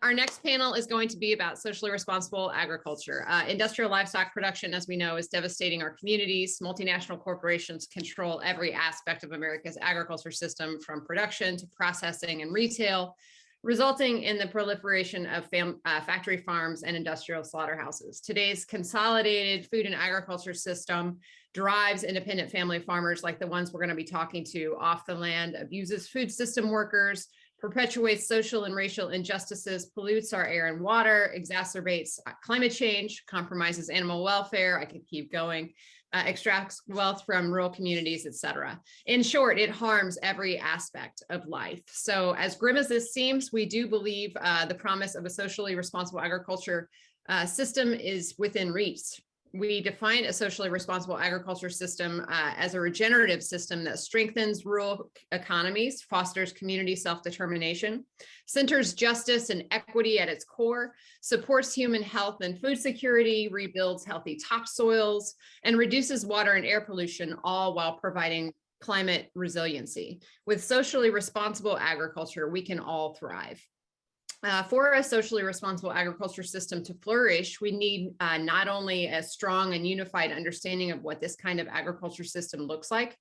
Our next panel is going to be about socially responsible agriculture. Industrial livestock production, as we know, is devastating our communities. Multinational corporations control every aspect of America's agriculture system, from production to processing and retail, resulting in the proliferation of factory farms and industrial slaughterhouses. Today's consolidated food and agriculture system drives independent family farmers like the ones we're going to be talking to off the land, abuses food system workers, perpetuates social and racial injustices, pollutes our air and water, exacerbates climate change, compromises animal welfare, I could keep going, extracts wealth from rural communities, etc. In short, it harms every aspect of life. So as grim as this seems, we do believe the promise of a socially responsible agriculture system is within reach. We define a socially responsible agriculture system as a regenerative system that strengthens rural economies, fosters community self-determination, centers justice and equity at its core, supports human health and food security, rebuilds healthy topsoils, and reduces water and air pollution, all while providing climate resiliency. With socially responsible agriculture, we can all thrive. For a socially responsible agriculture system to flourish, we need not only a strong and unified understanding of what this kind of agriculture system looks like,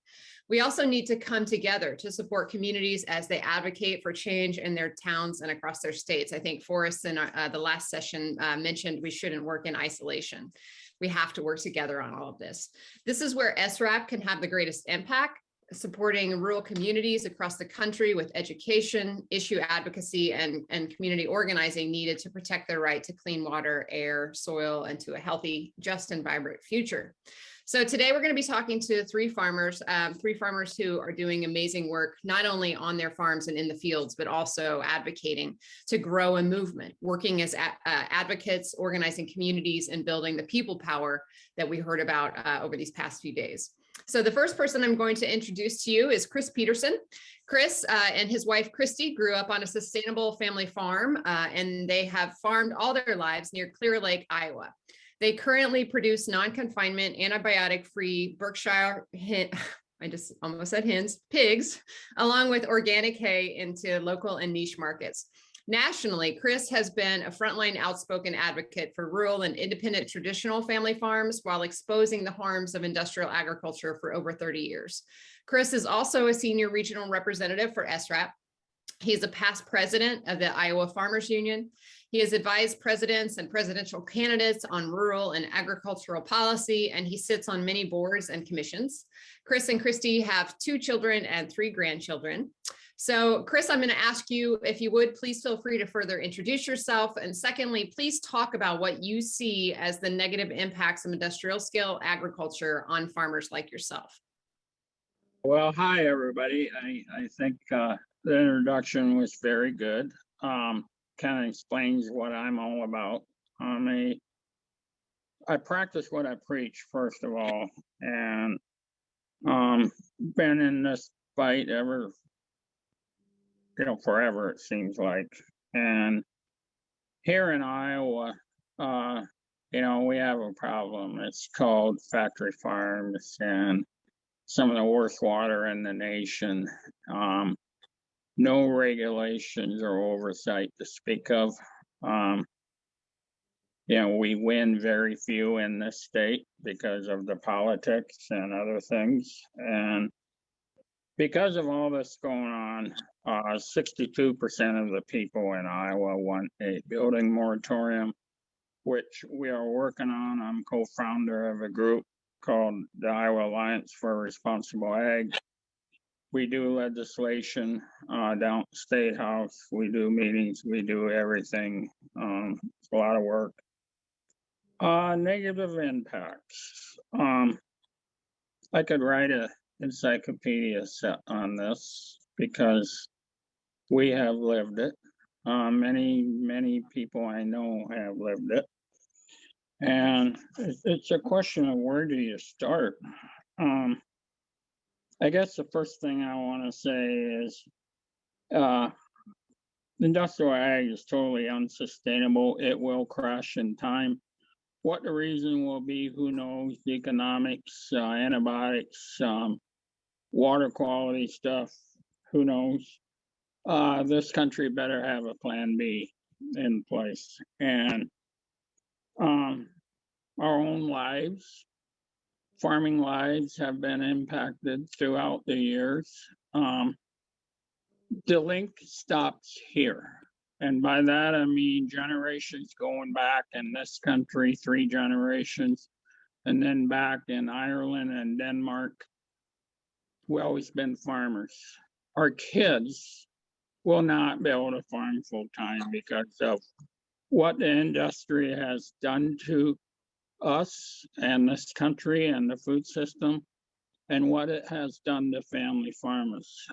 we also need to come together to support communities as they advocate for change in their towns and across their states. I think Forrest in the last session mentioned we shouldn't work in isolation. We have to work together on all of this. This is where SRAP can have the greatest impact, supporting rural communities across the country with education, issue advocacy, and community organizing needed to protect their right to clean water, air, soil, and to a healthy, just, and vibrant future. So today we're going to be talking to three farmers who are doing amazing work, not only on their farms and in the fields, but also advocating to grow a movement, working as advocates, organizing communities, and building the people power that we heard about over these past few days. So the first person I'm going to introduce to you is Chris Petersen. Chris and his wife, Christy, grew up on a sustainable family farm, and they have farmed all their lives near Clear Lake, Iowa. They currently produce non-confinement, antibiotic-free Berkshire, I just almost said hens, pigs, along with organic hay into local and niche markets. Nationally, Chris has been a frontline outspoken advocate for rural and independent traditional family farms while exposing the harms of industrial agriculture for over 30 years. Chris is also a senior regional representative for SRAP. He's a past president of the Iowa Farmers Union. He has advised presidents and presidential candidates on rural and agricultural policy, and he sits on many boards and commissions. Chris and Christy have 2 children and 3 grandchildren. So Chris, I'm going to ask you, if you would, please feel free to further introduce yourself. And secondly, please talk about what you see as the negative impacts of industrial scale agriculture on farmers like yourself. Well, hi, everybody. I think the introduction was very good. Kind of explains what I'm all about. I practice what I preach, first of all, and been in this fight ever, forever, it seems like. And here in Iowa, we have a problem. It's called factory farms and some of the worst water in the nation. No regulations or oversight to speak of. We win very few in this state because of the politics and other things. And because of all this going on, 62% of the people in Iowa want a building moratorium, which we are working on. I'm co-founder of a group called the Iowa Alliance for Responsible Ag. We do legislation down at the State House. We do meetings. We do everything. It's a lot of work. Negative impacts. I could write an encyclopedia set on this because we have lived it. Many people I know have lived it. And it's a question of where do you start? I guess the first thing I want to say is industrial ag is totally unsustainable. It will crash in time. What the reason will be, who knows? The economics, antibiotics, water quality stuff, who knows? This country better have a plan B. in place. And our own lives, farming lives, have been impacted throughout the years. The link stops here. And by that, I mean generations going back in this country, 3 generations, and then back in Ireland and Denmark. We always been farmers. Our kids will not be able to farm full time because of what the industry has done to us and this country and the food system, and what it has done to family farmers.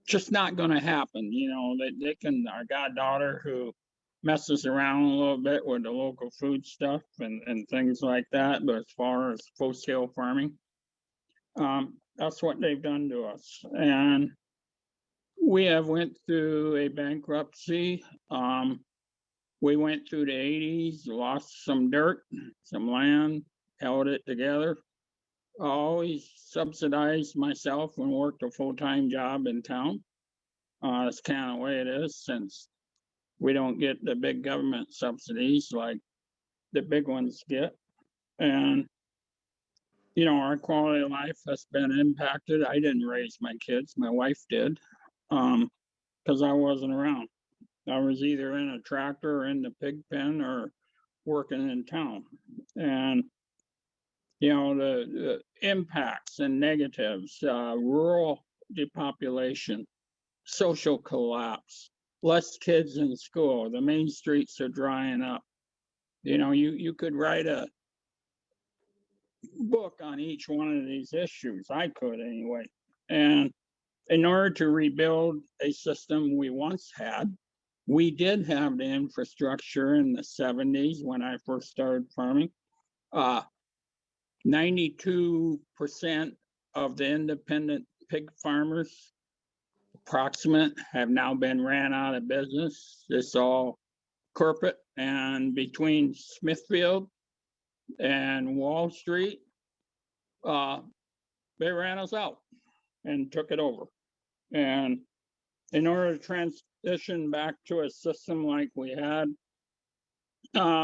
Just not going to happen. You know, they can, our goddaughter who messes around a little bit with the local food stuff and things like that. But as far as full scale farming, that's what they've done to us. And we have went through a bankruptcy. We went through the 80s, lost some dirt, some land, held it together. I always subsidized myself and worked a full-time job in town. That's kind of the way it is, since we don't get the big government subsidies like the big ones get. And, you know, our quality of life has been impacted. I didn't raise my kids, my wife did, because I wasn't around. I was either in a tractor or in the pig pen or working in town. And, you know, the impacts and negatives, rural depopulation, social collapse, less kids in school, the main streets are drying up. You know, you could write a book on each one of these issues. I could anyway. And in order to rebuild a system we once had, we did have the infrastructure in the 70s when I first started farming. 92% of the independent pig farmers, approximate, have now been ran out of business. It's all corporate. And between Smithfield and Wall Street, they ran us out and took it over. And in order to transition back to a system like we had,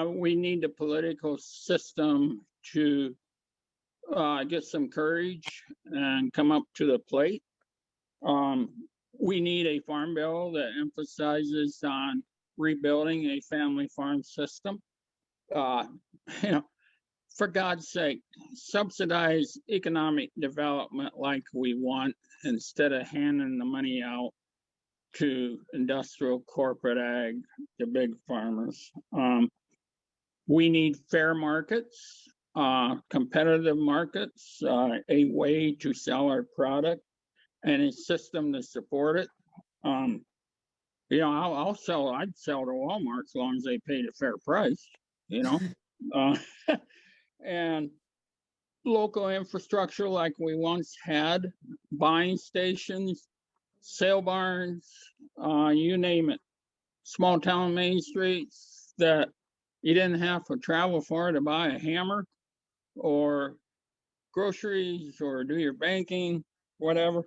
we need the political system to get some courage and come up to the plate. We need a farm bill that emphasizes on rebuilding a family farm system. You know, for God's sake, subsidize economic development like we want instead of handing the money out to industrial corporate ag, the big farmers. We need fair markets, competitive markets, a way to sell our product, and a system to support it. You know, I'd sell to Walmart as long as they paid a fair price, you know. And local infrastructure like we once had, buying stations, sale barns, you name it. Small town main streets that you didn't have to travel far to buy a hammer or groceries or do your banking, whatever.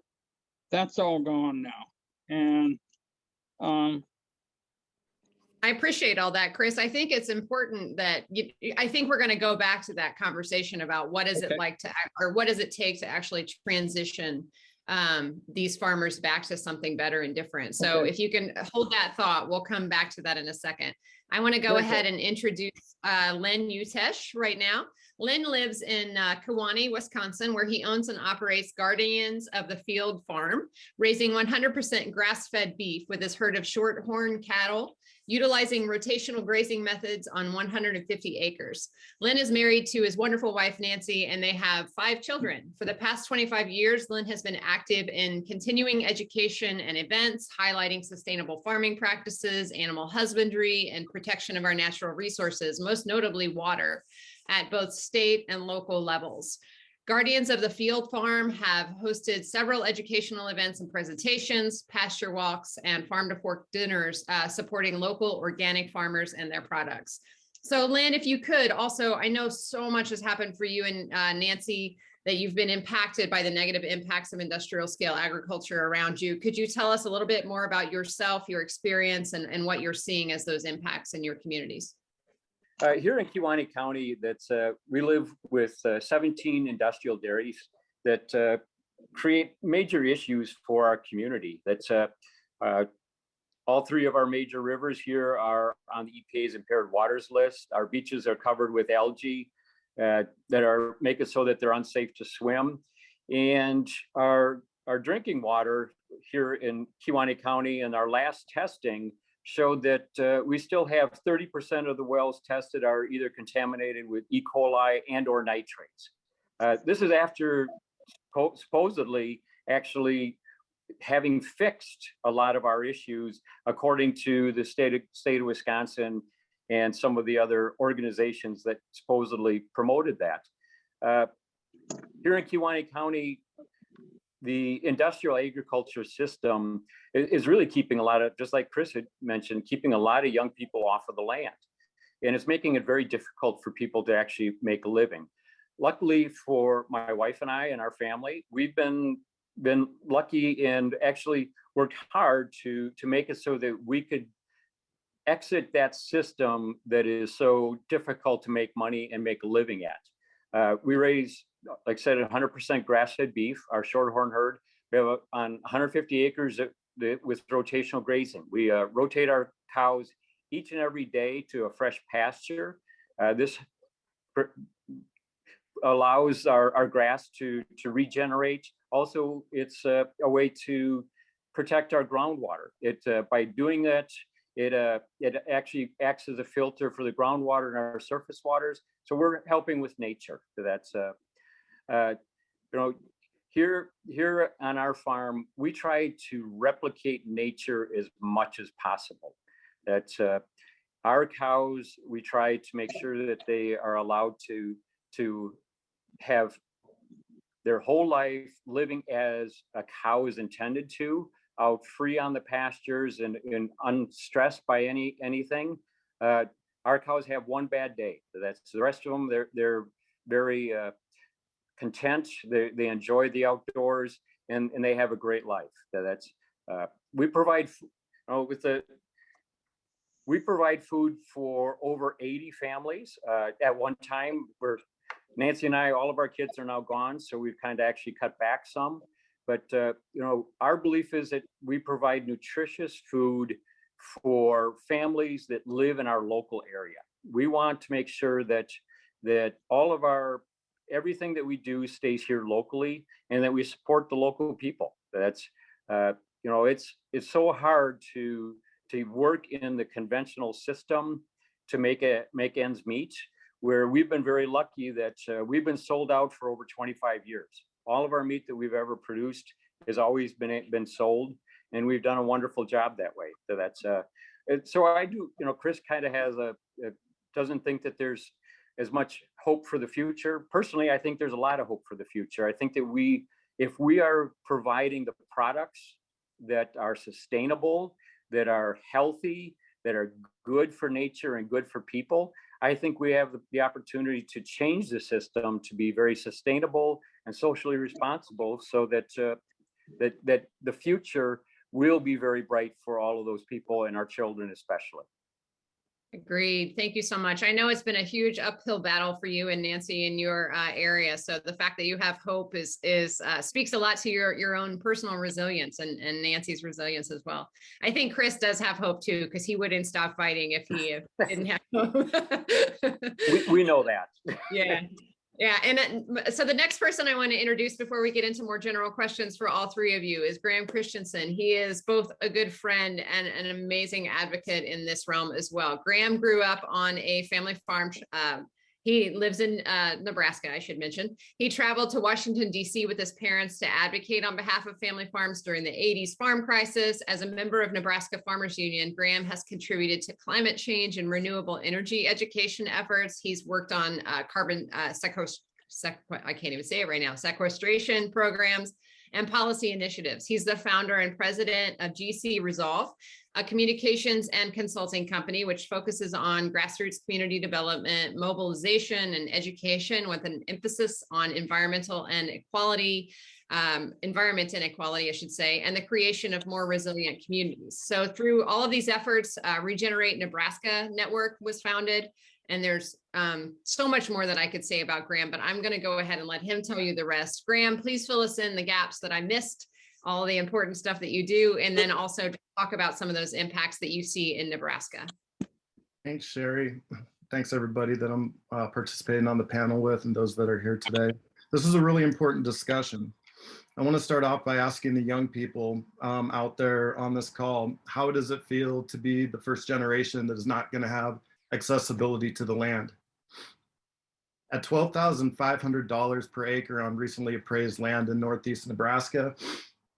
That's all gone now. And I appreciate all that, Chris. I think it's important that I think we're going to go back to that conversation about what is it like to, or what does it take to actually transition these farmers back to something better and different. So if you can hold that thought, we'll come back to that in a second. I want to go ahead and introduce Lynn Utesch right now. Lynn lives in Kewaunee, Wisconsin, where he owns and operates Guardians of the Field Farm, raising 100% grass-fed beef with his herd of shorthorn cattle, utilizing rotational grazing methods on 150 acres. Lynn is married to his wonderful wife, Nancy, and they have 5 children. For the past 25 years, Lynn has been active in continuing education and events, highlighting sustainable farming practices, animal husbandry, and protection of our natural resources, most notably water, at both state and local levels. Guardians of the Field Farm have hosted several educational events and presentations, pasture walks, and farm to fork dinners, supporting local organic farmers and their products. So Lynn, if you could also, I know so much has happened for you and Nancy that you've been impacted by the negative impacts of industrial scale agriculture around you. Could you tell us a little bit more about yourself, your experience, and what you're seeing as those impacts in your communities? Here in Kewaunee County, we live with 17 industrial dairies that create major issues for our community. All three of our major rivers here are on the EPA's impaired waters list. Our beaches are covered with algae that make it so that they're unsafe to swim. And our drinking water here in Kewaunee County, and our last testing showed that we still have 30% of the wells tested are either contaminated with E. coli and or nitrates. This is after supposedly actually having fixed a lot of our issues, according to the state of Wisconsin and some of the other organizations that supposedly promoted that. Here in Kewaunee County, the industrial agriculture system is really keeping a lot of, just like Chris had mentioned, keeping a lot of young people off of the land. And it's making it very difficult for people to actually make a living. Luckily for my wife and I and our family, we've been lucky and actually worked hard to make it so that we could exit that system that is so difficult to make money and make a living at. We raise, like I said, 100% grass-fed beef, our shorthorn herd. We have on 150 acres with rotational grazing. We rotate our cows each and every day to a fresh pasture. This allows our grass to regenerate. Also, it's a way to protect our groundwater. By doing that, it actually acts as a filter for the groundwater and our surface waters. So we're helping with nature. So that's here on our farm, we try to replicate nature as much as possible. Our cows, we try to make sure that they are allowed to have their whole life living as a cow is intended to, out free on the pastures and unstressed by anything. Our cows have one bad day. That's the rest of them. They're very content. They enjoy the outdoors and they have a great life. We provide we provide food for over 80 families. At one time, Nancy and I, all of our kids are now gone, so we've kind of actually cut back some. But our belief is that we provide nutritious food for families that live in our local area. We want to make sure that all of everything that we do stays here locally, and that we support the local people. That's it's so hard to work in the conventional system to make ends meet, where we've been very lucky that we've been sold out for over 25 years. All of our meat that we've ever produced has always been sold, and we've done a wonderful job that way. So so I do, Chris kind of doesn't think that there's as much hope for the future. Personally, I think there's a lot of hope for the future. I think that if we are providing the products that are sustainable, that are healthy, that are good for nature and good for people, I think we have the opportunity to change the system to be very sustainable and socially responsible, so that the future will be very bright for all of those people, and our children especially. Agreed. Thank you so much. I know it's been a huge uphill battle for you and Nancy in your area. So the fact that you have hope is speaks a lot to your own personal resilience and Nancy's resilience as well. I think Chris does have hope too, because he wouldn't stop fighting if he didn't have hope. we know that. Yeah. Yeah. And so the next person I want to introduce before we get into more general questions for all three of you is Graham Christensen. He is both a good friend and an amazing advocate in this realm as well. Graham grew up on a family farm. He lives in Nebraska, I should mention. He traveled to Washington, D.C. with his parents to advocate on behalf of family farms during the 80s farm crisis. As a member of Nebraska Farmers Union, Graham has contributed to climate change and renewable energy education efforts. He's worked on carbon I can't even say it right now, sequestration programs, and policy initiatives. He's the founder and president of GC Resolve, a communications and consulting company which focuses on grassroots community development, mobilization, and education with an emphasis on environment inequality, I should say, and the creation of more resilient communities. So through all of these efforts, Regenerate Nebraska Network was founded. And there's so much more that I could say about Graham, but I'm going to go ahead and let him tell you the rest. Graham, please fill us in the gaps that I missed, all the important stuff that you do, and then also talk about some of those impacts that you see in Nebraska. Thanks, Sherri. Thanks, everybody that I'm participating on the panel with and those that are here today. This is a really important discussion. I want to start off by asking the young people out there on this call, how does it feel to be the first generation that is not going to have accessibility to the land? At $12,500 per acre on recently appraised land in Northeast Nebraska,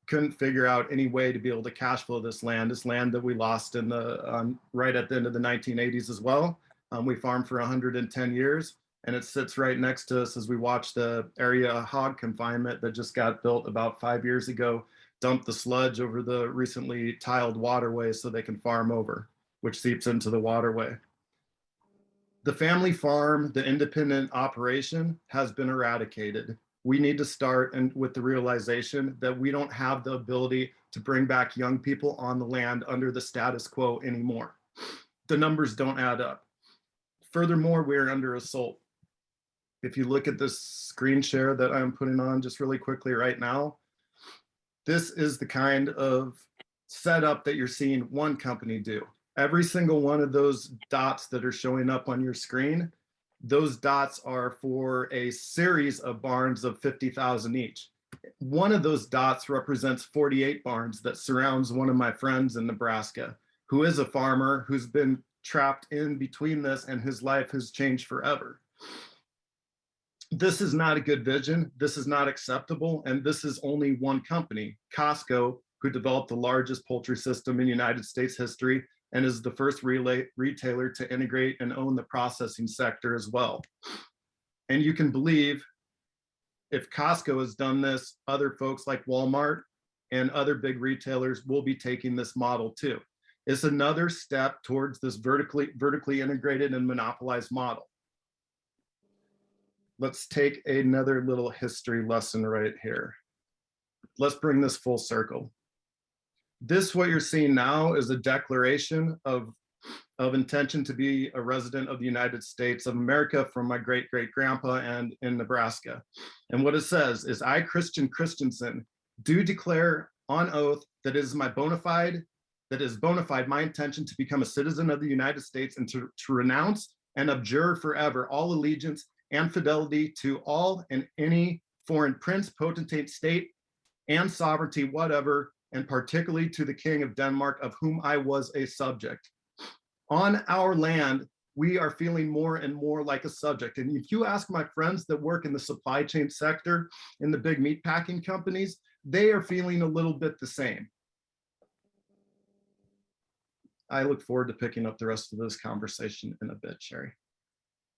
couldn't figure out any way to be able to cash flow this land that we lost in the right at the end of the 1980s as well. We farmed for 110 years, and it sits right next to us as we watch the area hog confinement that just got built about 5 years ago dump the sludge over the recently tiled waterway so they can farm over, which seeps into the waterway. The family farm, the independent operation, has been eradicated. We need to start with the realization that we don't have the ability to bring back young people on the land under the status quo anymore. The numbers don't add up. Furthermore, we're under assault. If you look at this screen share that I'm putting on just really quickly right now, this is the kind of setup that you're seeing one company do. Every single one of those dots that are showing up on your screen, those dots are for a series of barns of 50,000 each. One of those dots represents 48 barns that surrounds one of my friends in Nebraska, who is a farmer who's been trapped in between this, and his life has changed forever. This is not a good vision. This is not acceptable. And this is only one company, Costco, who developed the largest poultry system in United States history and is the first retailer to integrate and own the processing sector as well. And you can believe if Costco has done this, other folks like Walmart and other big retailers will be taking this model too. It's another step towards this vertically integrated and monopolized model. Let's take another little history lesson right here. Let's bring this full circle. This, what you're seeing now, is a declaration of intention to be a resident of the United States of America from my great-great-grandpa and in Nebraska. And what it says is, I, Christensen, do declare on oath that it is bona fide my intention to become a citizen of the United States and to renounce and abjure forever all allegiance and fidelity to all and any foreign prince, potentate, state, and sovereignty, whatever, and particularly to the King of Denmark, of whom I was a subject. On our land, we are feeling more and more like a subject. And if you ask my friends that work in the supply chain sector, in the big meat packing companies, they are feeling a little bit the same. I look forward to picking up the rest of this conversation in a bit, Sherri.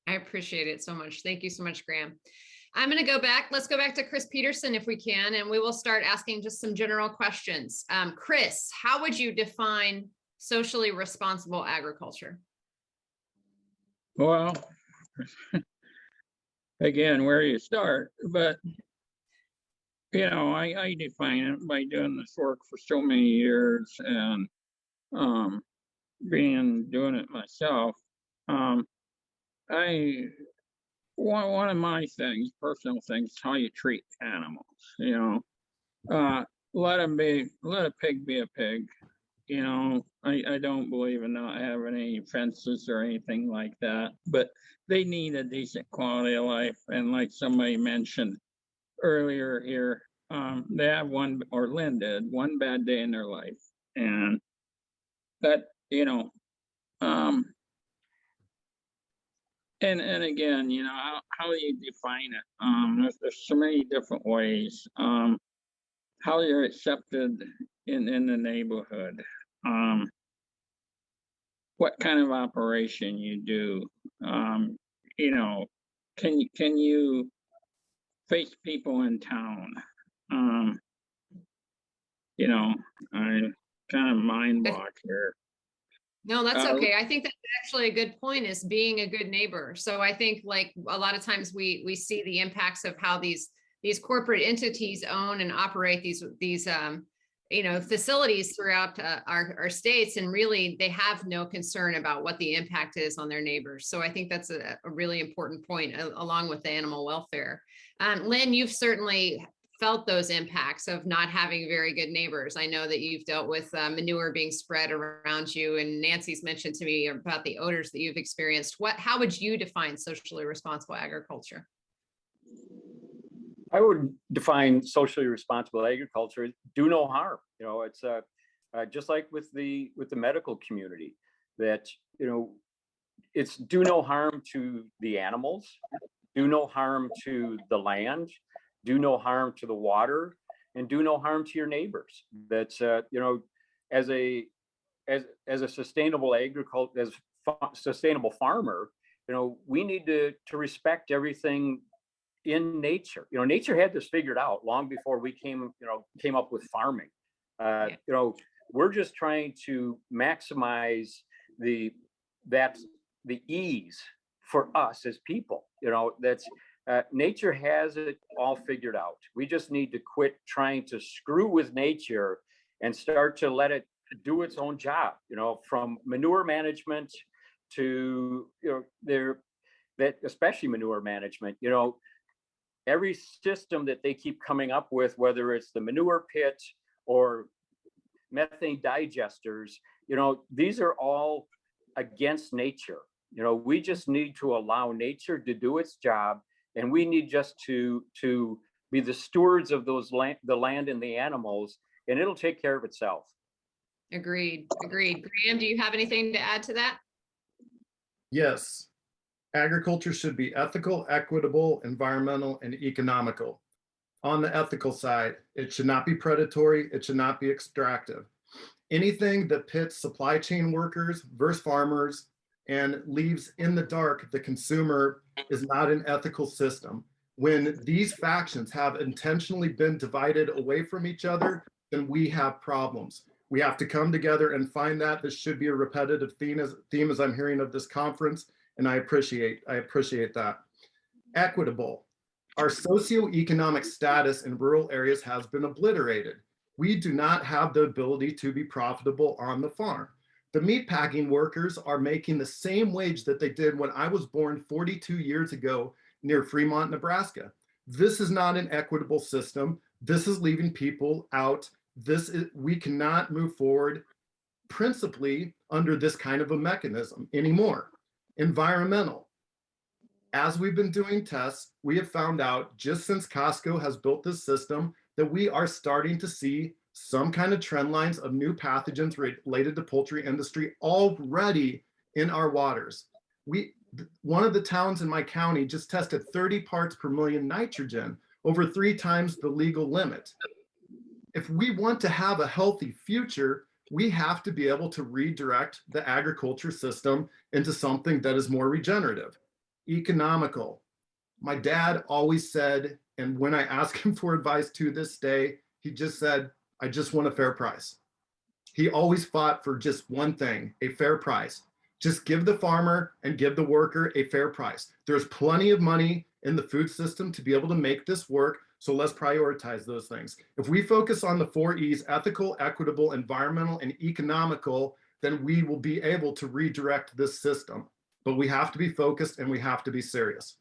I appreciate it so much. Thank you so much, Graham. I'm going to go back. Let's go back to Chris Petersen if we can, and we will start asking just some general questions. Chris, how would you define socially responsible agriculture? Well, again, where do you start? But, you know, I define it by doing this work for so many years and doing it myself. One of my things, personal things, is how you treat animals. You know, let a pig be a pig. You know, I don't believe in not having any fences or anything like that, but they need a decent quality of life. And like somebody mentioned earlier here, they have one, or Lynn did, one bad day in their life, and that, you know, and again, you know, how do you define it? There's so many different ways. How you're accepted in the neighborhood. What kind of operation you do. You know, can you face people in town? you know, I kind of mind block here. No, that's okay. I think that's actually a good point, is being a good neighbor. So I think, like, a lot of times we see the impacts of how these corporate entities own and operate these facilities throughout our states, and really they have no concern about what the impact is on their neighbors. So I think that's a really important point, along with the animal welfare. Lynn, you've certainly felt those impacts of not having very good neighbors. I know that you've dealt with manure being spread around you, and Nancy's mentioned to me about the odors that you've experienced. How would you define socially responsible agriculture? I would define socially responsible agriculture as do no harm. It's just like with the medical community, that it's do no harm to the animals, do no harm to the land, do no harm to the water, and do no harm to your neighbors. That's as a sustainable sustainable farmer, we need to respect everything in nature. Nature had this figured out long before we came up with farming. We're just trying to maximize the ease for us as people. That's nature has it all figured out. We just need to quit trying to screw with nature and start to let it do its own job. From manure management to especially manure management. Every system that they keep coming up with, whether it's the manure pit or methane digesters, these are all against nature. We just need to allow nature to do its job, and we need just to be the stewards of the land and the animals, and it'll take care of itself. Agreed. Graham, do you have anything to add to that? Yes. Agriculture should be ethical, equitable, environmental, and economical. On the ethical side, it should not be predatory. It should not be extractive. Anything that pits supply chain workers versus farmers and leaves in the dark the consumer is not an ethical system. When these factions have intentionally been divided away from each other, then we have problems. We have to come together and find that. This should be a repetitive theme as I'm hearing of this conference. And I appreciate that. Equitable. Our socioeconomic status in rural areas has been obliterated. We do not have the ability to be profitable on the farm. The meatpacking workers are making the same wage that they did when I was born 42 years ago near Fremont, Nebraska. This is not an equitable system. This is leaving people out. We cannot move forward principally under this kind of a mechanism anymore. Environmental. As we've been doing tests, we have found out just since Costco has built this system that we are starting to see some kind of trend lines of new pathogens related to poultry industry already in our waters. One of the towns in my county just tested 30 parts per million nitrogen, over 3 times the legal limit. If we want to have a healthy future, we have to be able to redirect the agriculture system into something that is more regenerative. Economical. My dad always said, and when I ask him for advice to this day, he just said, I just want a fair price. He always fought for just one thing, a fair price. Just give the farmer and give the worker a fair price. There's plenty of money in the food system to be able to make this work. So let's prioritize those things. If we focus on the 4 E's, ethical, equitable, environmental, and economical, then we will be able to redirect this system. But we have to be focused and we have to be serious.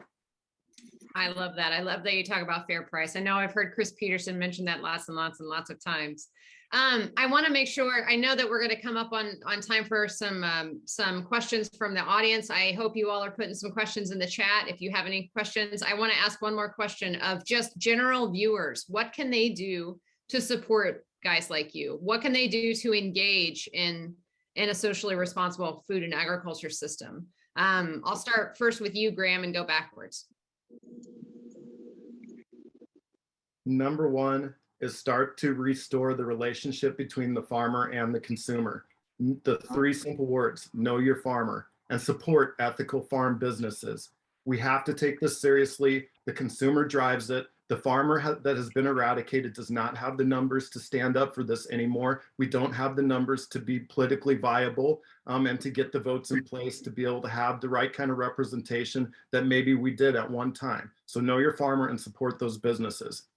I love that. I love that you talk about fair price. I know I've heard Chris Petersen mention that lots and lots and lots of times. I want to make sure, I know that we're going to come up on time for some questions from the audience. I hope you all are putting some questions in the chat. If you have any questions, I want to ask one more question of just general viewers. What can they do to support guys like you? What can they do to engage in a socially responsible food and agriculture system? I'll start first with you, Graham, and go backwards. Number 1 is start to restore the relationship between the farmer and the consumer. The 3 simple words, know your farmer, and support ethical farm businesses. We have to take this seriously. The consumer drives it. The farmer that has been eradicated does not have the numbers to stand up for this anymore. We don't have the numbers to be politically viable and to get the votes in place to be able to have the right kind of representation that maybe we did at one time. So know your farmer and support those businesses.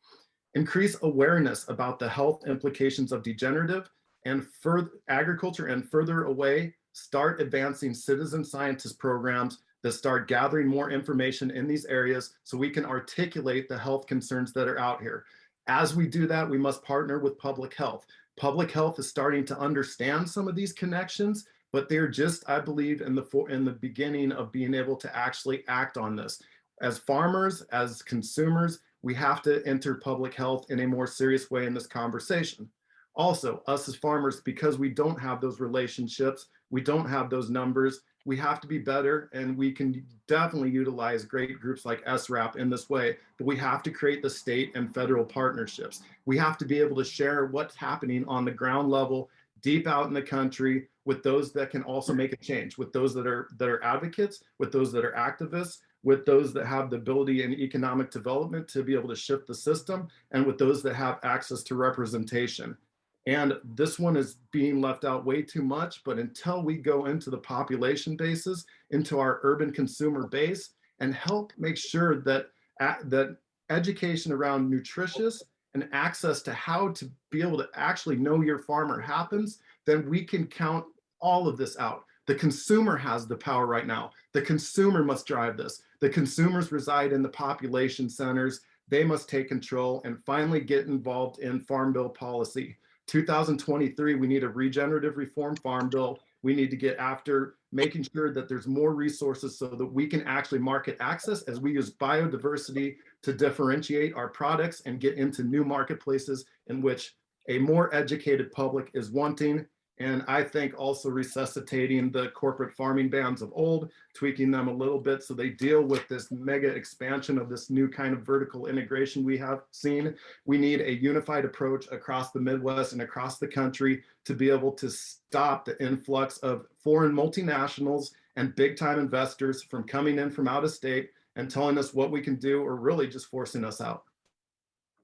Increase awareness about the health implications of degenerative and further agriculture, and further away, start advancing citizen scientist programs that start gathering more information in these areas so we can articulate the health concerns that are out here. As we do that, we must partner with public health. Public health is starting to understand some of these connections, but they're just, I believe, in the beginning of being able to actually act on this. As farmers, as consumers, we have to enter public health in a more serious way in this conversation. Also, us as farmers, because we don't have those relationships, we don't have those numbers, we have to be better, and we can definitely utilize great groups like SRAP in this way, but we have to create the state and federal partnerships. We have to be able to share what's happening on the ground level, deep out in the country, with those that can also make a change, with those that are advocates, with those that are activists, with those that have the ability in economic development to be able to shift the system, and with those that have access to representation. And this one is being left out way too much, but until we go into the population bases, into our urban consumer base, and help make sure that that education around nutritious and access to how to be able to actually know your farmer happens, then we can count all of this out. The consumer has the power right now. The consumer must drive this. The consumers reside in the population centers. They must take control and finally get involved in Farm Bill policy. 2023, we need a regenerative reform farm bill. We need to get after making sure that there's more resources so that we can actually market access as we use biodiversity to differentiate our products and get into new marketplaces in which a more educated public is wanting. And I think also resuscitating the corporate farming bans of old, tweaking them a little bit so they deal with this mega expansion of this new kind of vertical integration we have seen. We need a unified approach across the Midwest and across the country to be able to stop the influx of foreign multinationals and big time investors from coming in from out of state and telling us what we can do, or really just forcing us out.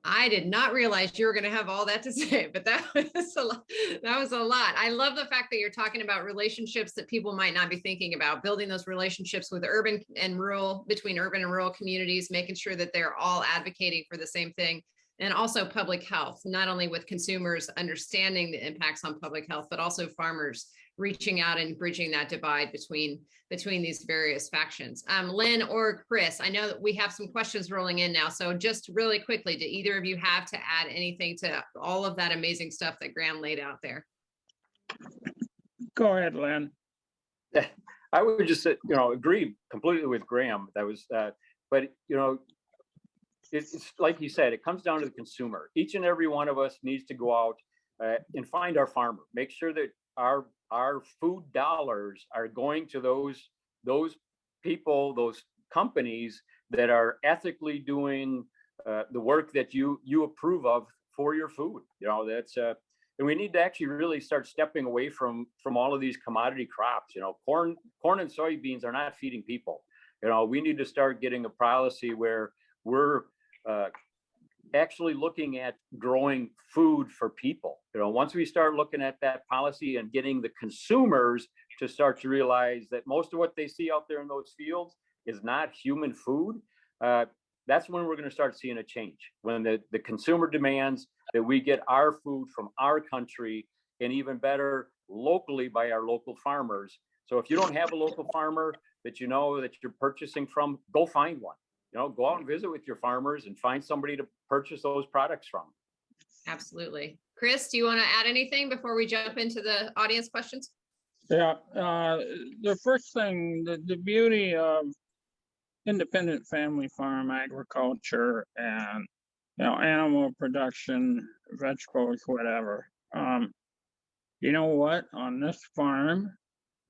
I did not realize you were going to have all that to say, but that was a lot. That was a lot. I love the fact that you're talking about relationships that people might not be thinking about, building those relationships with urban and rural, between urban and rural communities, making sure that they're all advocating for the same thing. And also public health, not only with consumers understanding the impacts on public health, but also farmers reaching out and bridging that divide between these various factions. Lynn or Chris, I know that we have some questions rolling in now. So just really quickly, do either of you have to add anything to all of that amazing stuff that Graham laid out there? Go ahead, Lynn. I would just, agree completely with Graham. That was, but it's like he said, it comes down to the consumer. Each and every one of us needs to go out and find our farmer. Make sure that our food dollars are going to those people, those companies that are ethically doing the work that you approve of for your food. That's and we need to actually really start stepping away from all of these commodity crops. Corn and soybeans are not feeding people. We need to start getting a policy where we're actually looking at growing food for people. Once we start looking at that policy and getting the consumers to start to realize that most of what they see out there in those fields is not human food, that's when we're going to start seeing a change. When the consumer demands that we get our food from our country, and even better, locally by our local farmers. So if you don't have a local farmer that you know that you're purchasing from, go find one. Go out and visit with your farmers and find somebody to purchase those products from. Absolutely. Chris, do you want to add anything before we jump into the audience questions? Yeah, the first thing, the beauty of independent family farm agriculture and animal production, vegetables, whatever. You know what? On this farm,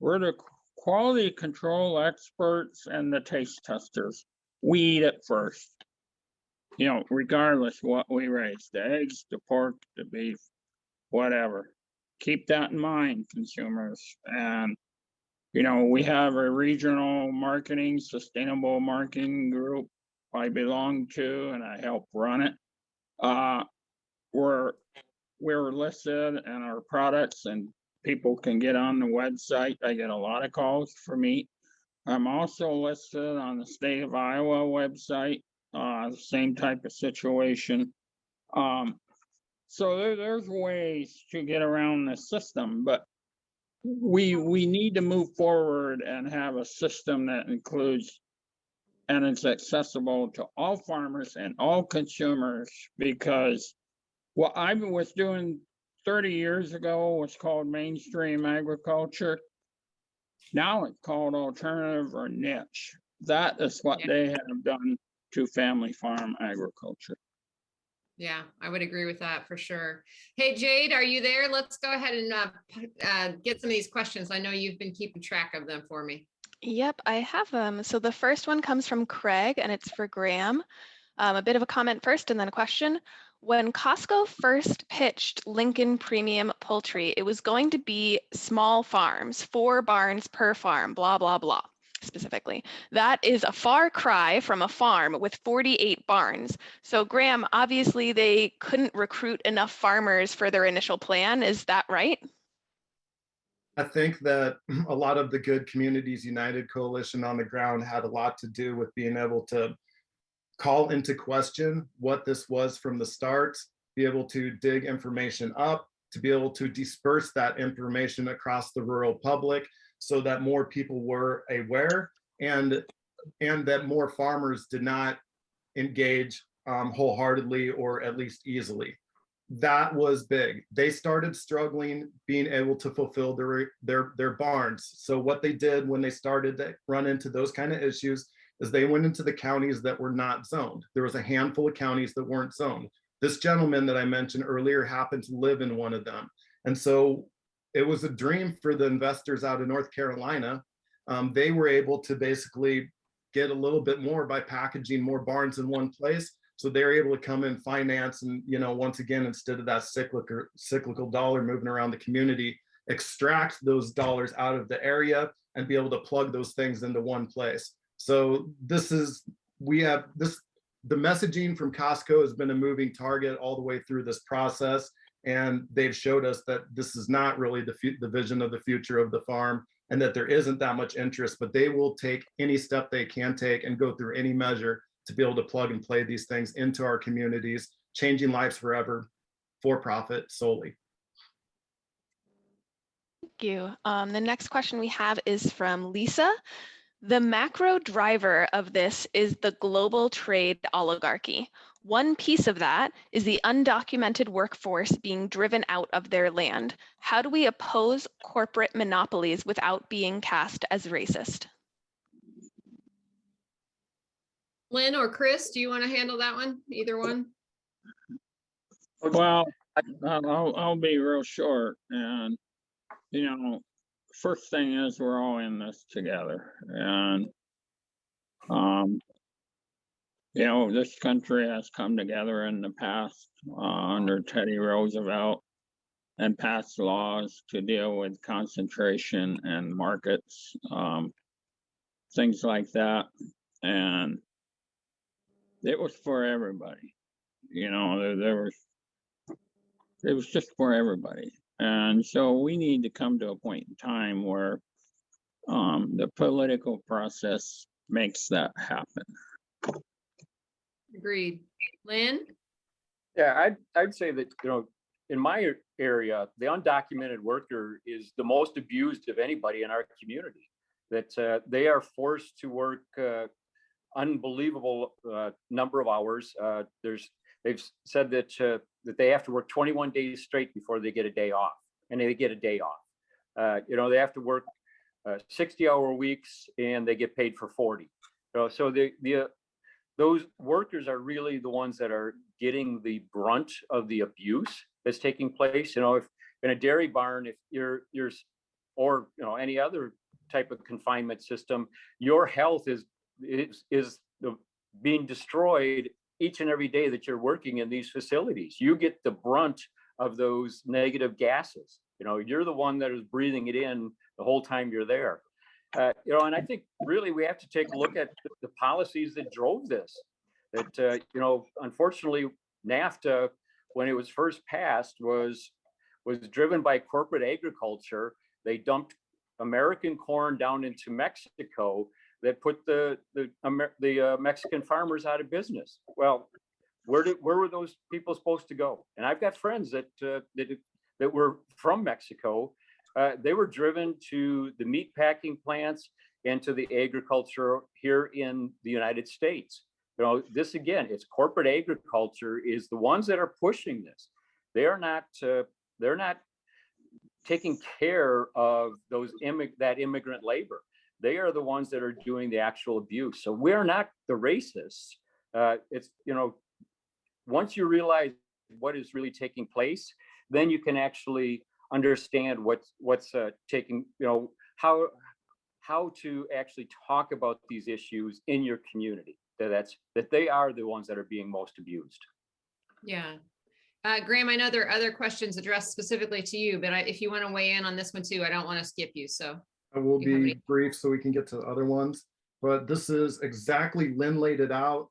we're the quality control experts and the taste testers. We eat it first, regardless what we raise, the eggs, the pork, the beef, whatever. Keep that in mind, consumers. And, we have a regional marketing, sustainable marketing group I belong to and I help run it. We're listed in our products and people can get on the website. I get a lot of calls for meat. I'm also listed on the state of Iowa website, same type of situation. So there's ways to get around the system, but we need to move forward and have a system that includes and it's accessible to all farmers and all consumers, because what I was doing 30 years ago was called mainstream agriculture. Now it's called alternative or niche. That is what they have done to family farm agriculture. Yeah, I would agree with that for sure. Hey, Jade, are you there? Let's go ahead and get some of these questions. I know you've been keeping track of them for me. Yep, I have them. So the first one comes from Craig and it's for Graham. A bit of a comment first and then a question. When Costco first pitched Lincoln Premium Poultry, it was going to be small farms, 4 barns per farm, blah, blah, blah, specifically. That is a far cry from a farm with 48 barns. So Graham, obviously they couldn't recruit enough farmers for their initial plan. Is that right? I think that a lot of the Good Communities United coalition on the ground had a lot to do with being able to call into question what this was from the start, be able to dig information up, to be able to disperse that information across the rural public so that more people were aware and that more farmers did not engage wholeheartedly or at least easily. That was big. They started struggling being able to fulfill their barns. So what they did when they started to run into those kind of issues is they went into the counties that were not zoned. There was a handful of counties that weren't zoned. This gentleman that I mentioned earlier happened to live in one of them. And so it was a dream for the investors out of North Carolina. They were able to basically get a little bit more by packaging more barns in one place. So they're able to come in, finance, and once again, instead of that cyclical dollar moving around the community, extract those dollars out of the area and be able to plug those things into one place. So the messaging from Costco has been a moving target all the way through this process, and they've showed us that this is not really the vision of the future of the farm, and that there isn't that much interest, but they will take any step they can take and go through any measure to be able to plug and play these things into our communities, changing lives forever, for profit solely. Thank you. The next question we have is from Lisa. The macro driver of this is the global trade oligarchy. One piece of that is the undocumented workforce being driven out of their land. How do we oppose corporate monopolies without being cast as racist? Lynn or Chris, do you want to handle that one? Either one? Well, I'll be real short. And, first thing is we're all in this together. And, this country has come together in the past under Teddy Roosevelt and passed laws to deal with concentration and markets, things like that. And it was for everybody, it was just for everybody. And so we need to come to a point in time where the political process makes that happen. Agreed. Lynn? Yeah, I'd say that, in my area, the undocumented worker is the most abused of anybody in our community, that they are forced to work unbelievable number of hours. They've said that they have to work 21 days straight before they get a day off, and they get a day off. They have to work 60-hour weeks and they get paid for 40. So those workers are really the ones that are getting the brunt of the abuse that's taking place. If in a dairy barn, if you're or any other type of confinement system, your health is being destroyed each and every day that you're working in these facilities. You get the brunt of those negative gases. You're the one that is breathing it in the whole time you're there. And I think really we have to take a look at the policies that drove this. That, unfortunately, NAFTA, when it was first passed, was driven by corporate agriculture. They dumped American corn down into Mexico that put the Mexican farmers out of business. Well, where were those people supposed to go? And I've got friends that were from Mexico. They were driven to the meat packing plants and to the agriculture here in the United States. This again, it's corporate agriculture is the ones that are pushing this. They're not taking care of that immigrant labor. They are the ones that are doing the actual abuse. So we're not the racists. It's once you realize what is really taking place, then you can actually understand what's taking, how to actually talk about these issues in your community. That they are the ones that are being most abused. Yeah. Graham, I know there are other questions addressed specifically to you, but if you want to weigh in on this one too, I don't want to skip you. So I will be brief so we can get to the other ones. But this is exactly, Lynn laid it out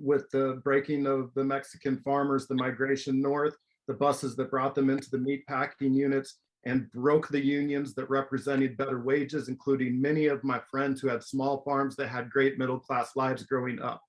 with the breaking of the Mexican farmers, the migration north, the buses that brought them into the meat packing units and broke the unions that represented better wages, including many of my friends who had small farms that had great middle-class lives growing up.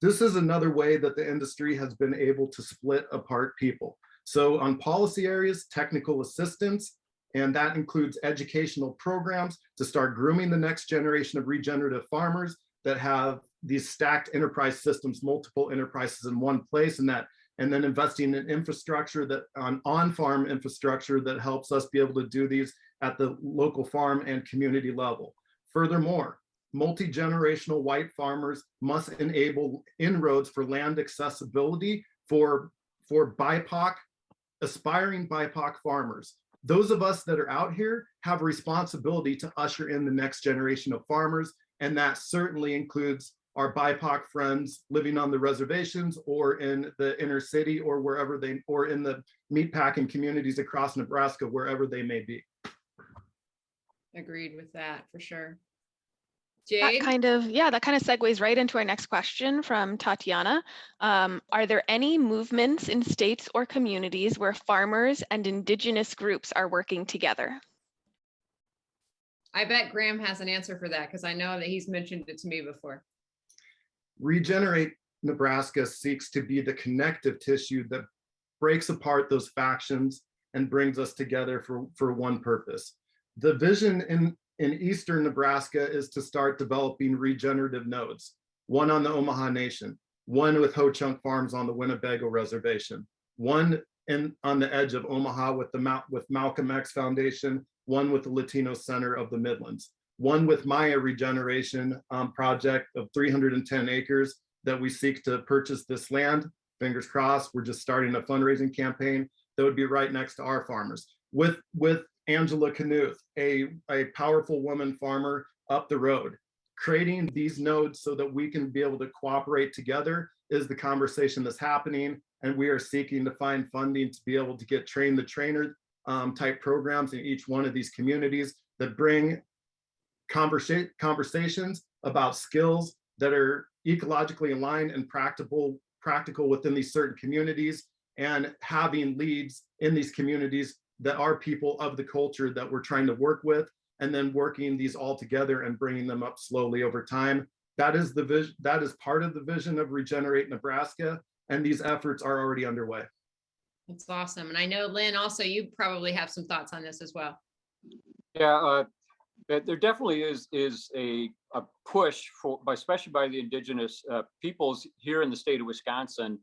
This is another way that the industry has been able to split apart people. So on policy areas, technical assistance, and that includes educational programs to start grooming the next generation of regenerative farmers that have these stacked enterprise systems, multiple enterprises in one place, and then investing in infrastructure on-farm infrastructure that helps us be able to do these at the local farm and community level. Furthermore, multi-generational white farmers must enable inroads for land accessibility for BIPOC, aspiring BIPOC farmers. Those of us that are out here have a responsibility to usher in the next generation of farmers, and that certainly includes our BIPOC friends living on the reservations or in the inner city or wherever or in the meatpacking communities across Nebraska, wherever they may be. Agreed with that for sure. That Jade? kind of segues right into our next question from Tatiana. Are there any movements in states or communities where farmers and indigenous groups are working together? I bet Graham has an answer for that because I know that he's mentioned it to me before. Regenerate Nebraska seeks to be the connective tissue that breaks apart those factions and brings us together for one purpose. The vision in eastern Nebraska is to start developing regenerative nodes, one on the Omaha Nation, one with Ho-Chunk Farms on the Winnebago Reservation, one on the edge of Omaha with Malcolm X Foundation, one with the Latino Center of the Midlands, one with Maya Regeneration project of 310 acres that we seek to purchase this land. Fingers crossed, we're just starting a fundraising campaign that would be right next to our farmers. With Angela Knuth, a powerful woman farmer up the road. Creating these nodes so that we can be able to cooperate together is the conversation that's happening, and we are seeking to find funding to be able to get train the trainer type programs in each one of these communities that bring conversations about skills that are ecologically aligned and practical within these certain communities, and having leads in these communities that are people of the culture that we're trying to work with, and then working these all together and bringing them up slowly over time. That is the vision. That is part of the vision of Regenerate Nebraska, and these efforts are already underway. That's awesome. And I know, Lynn, also you probably have some thoughts on this as well. Yeah, there definitely is a push especially by the indigenous peoples here in the state of Wisconsin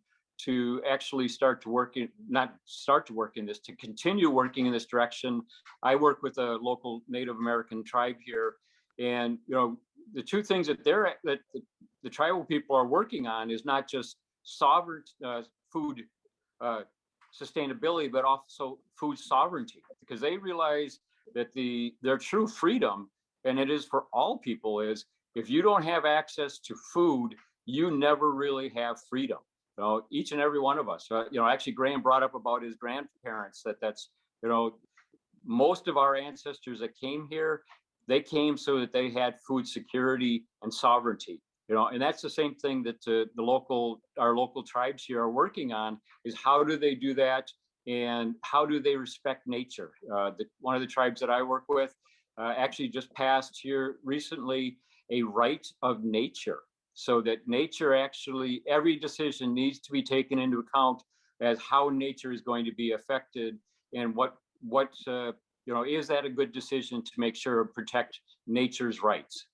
to actually to continue working in this direction. I work with a local Native American tribe here, and the two things that the tribal people are working on is not just sovereign food sustainability, but also food sovereignty, because they realize that their true freedom, and it is for all people, is if you don't have access to food, you never really have freedom. Each and every one of us, actually Graham brought up about his grandparents, that's most of our ancestors that came here, they came so that they had food security and sovereignty. And that's the same thing that our local tribes here are working on, is how do they do that and how do they respect nature? One of the tribes that I work with actually just passed here recently a right of nature, so that nature actually, every decision needs to be taken into account as how nature is going to be affected, and what is that a good decision to make sure to protect nature's rights?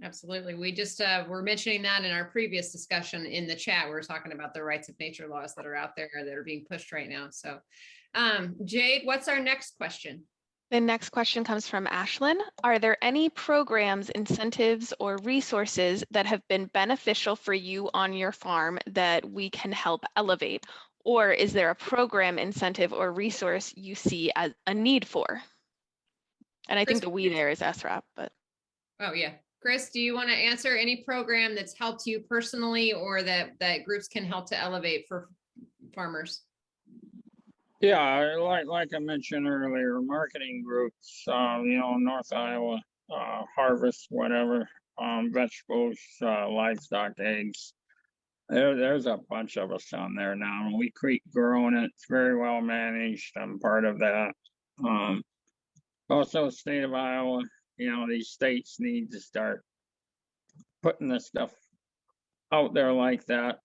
Absolutely. We just were mentioning that in our previous discussion in the chat. We were talking about the rights of nature laws that are out there that are being pushed right now. So Jade, what's our next question? The next question comes from Ashlyn. Are there any programs, incentives, or resources that have been beneficial for you on your farm that we can help elevate? Or is there a program, incentive, or resource you see as a need for? And I think the we there is SRAP, but. Oh yeah. Chris, do you want to answer any program that's helped you personally, or that groups can help to elevate for farmers? Yeah, like I mentioned earlier, marketing groups, North Iowa, harvest, whatever, vegetables, livestock, eggs. There's a bunch of us on there now. We keep growing it. It's very well managed. I'm part of that. Also, state of Iowa, these states need to start putting this stuff out there like that.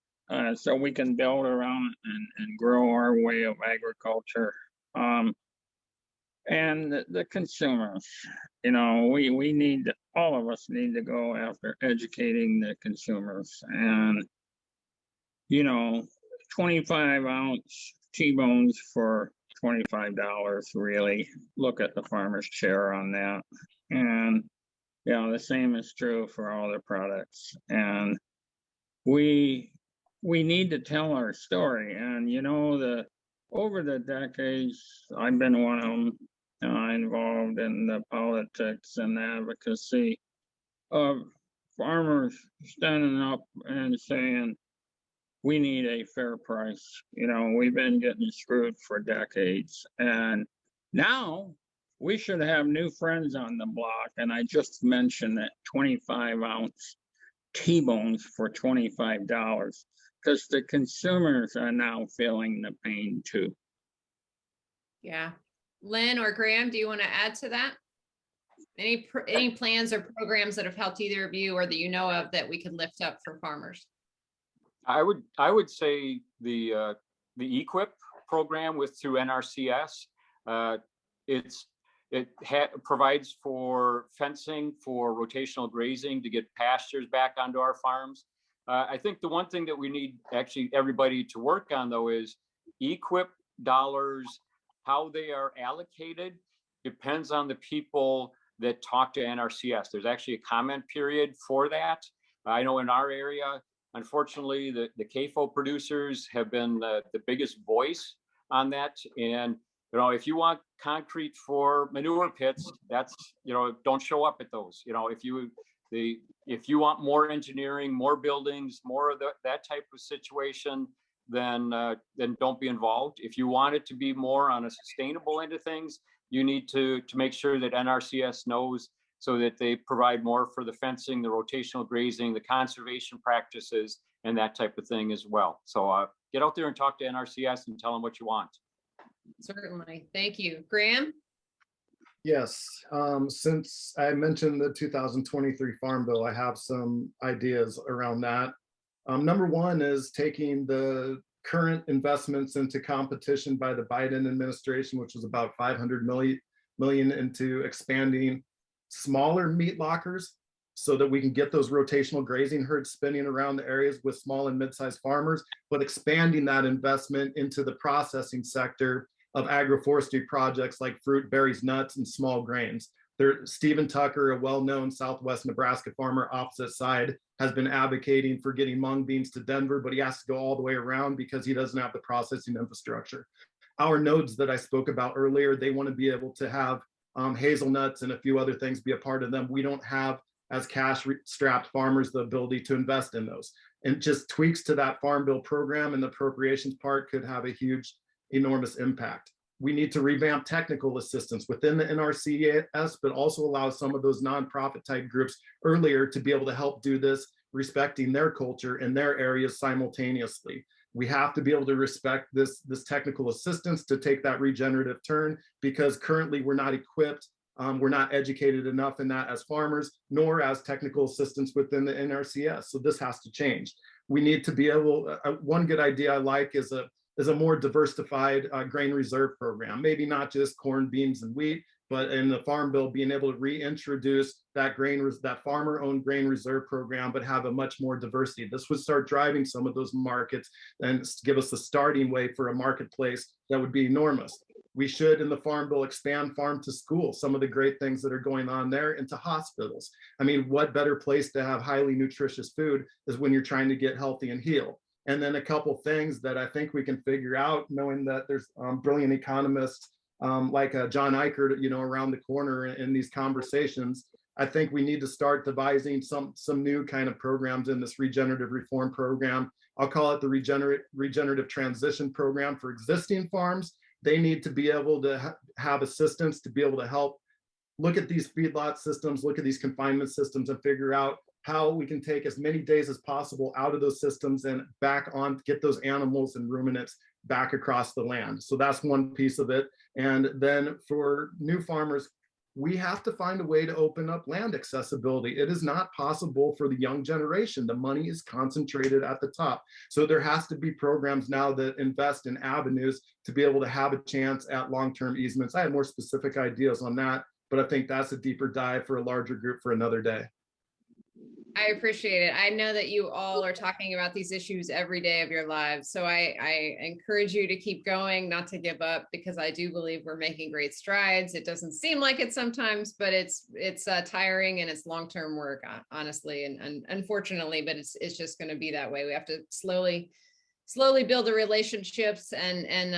So we can build around it and grow our way of agriculture. And the consumers, we need, all of us need to go after educating the consumers. And, 25-ounce T-bones for $25, really. Look at the farmer's chair on that. And, the same is true for all the products. And we need to tell our story. And over the decades, I've been one of them involved in the politics and advocacy of farmers standing up and saying, we need a fair price. We've been getting screwed for decades. And now we should have new friends on the block. And I just mentioned that 25-ounce T-bones for $25, because the consumers are now feeling the pain too. Yeah. Lynn or Graham, do you want to add to that? Any plans or programs that have helped either of you or that you know of that we could lift up for farmers? I would say the EQIP program through NRCS. It provides for fencing for rotational grazing to get pastures back onto our farms. I think the one thing that we need actually everybody to work on, though, is EQIP dollars, how they are allocated depends on the people that talk to NRCS. There's actually a comment period for that. I know in our area, unfortunately, the CAFO producers have been the biggest voice on that. And if you want concrete for manure pits, that's, don't show up at those. If you want more engineering, more buildings, more of that type of situation, then don't be involved. If you want it to be more on a sustainable end of things, you need to make sure that NRCS knows, so that they provide more for the fencing, the rotational grazing, the conservation practices, and that type of thing as well. So get out there and talk to NRCS and tell them what you want. Certainly. Thank you. Graham? Yes, since I mentioned the 2023 Farm Bill, I have some ideas around that. Number one is taking the current investments into competition by the Biden administration, which was about $500 million into expanding smaller meat lockers so that we can get those rotational grazing herds spinning around the areas with small and mid-sized farmers, but expanding that investment into the processing sector of agroforestry projects like fruit, berries, nuts, and small grains. Stephen Tucker, a well-known Southwest Nebraska farmer opposite side, has been advocating for getting mung beans to Denver, but he has to go all the way around because he doesn't have the processing infrastructure. Our nodes that I spoke about earlier, they want to be able to have hazelnuts and a few other things be a part of them. We don't have, as cash-strapped farmers, the ability to invest in those. And just tweaks to that Farm Bill program and the appropriations part could have a huge, enormous impact. We need to revamp technical assistance within the NRCS, but also allow some of those nonprofit type groups earlier to be able to help do this respecting their culture in their areas simultaneously. We have to be able to respect this technical assistance to take that regenerative turn, because currently we're not equipped, we're not educated enough in that as farmers, nor as technical assistants within the NRCS. So this has to change. We need to be able, one good idea I like is a more diversified grain reserve program, maybe not just corn, beans, and wheat, but in the Farm Bill, being able to reintroduce that farmer-owned grain reserve program, but have a much more diversity. This would start driving some of those markets and give us the starting way for a marketplace that would be enormous. We should, in the Farm Bill, expand farm to school, some of the great things that are going on there, into hospitals. I mean, what better place to have highly nutritious food is when you're trying to get healthy and heal. And then a couple things that I think we can figure out, knowing that there's brilliant economists like John Eichert, around the corner in these conversations. I think we need to start devising some new kind of programs in this regenerative reform program. I'll call it the regenerative transition program for existing farms. They need to be able to have assistance to be able to help look at these feedlot systems, look at these confinement systems, and figure out how we can take as many days as possible out of those systems and back on, get those animals and ruminants back across the land. So that's one piece of it. And then for new farmers, we have to find a way to open up land accessibility. It is not possible for the young generation. The money is concentrated at the top. So there has to be programs now that invest in avenues to be able to have a chance at long-term easements. I have more specific ideas on that, but I think that's a deeper dive for a larger group for another day. I appreciate it. I know that you all are talking about these issues every day of your lives. So I encourage you to keep going, not to give up, because I do believe we're making great strides. It doesn't seem like it sometimes, but it's tiring and it's long-term work, honestly, and unfortunately, but it's just going to be that way. We have to slowly build the relationships and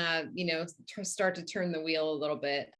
start to turn the wheel a little bit.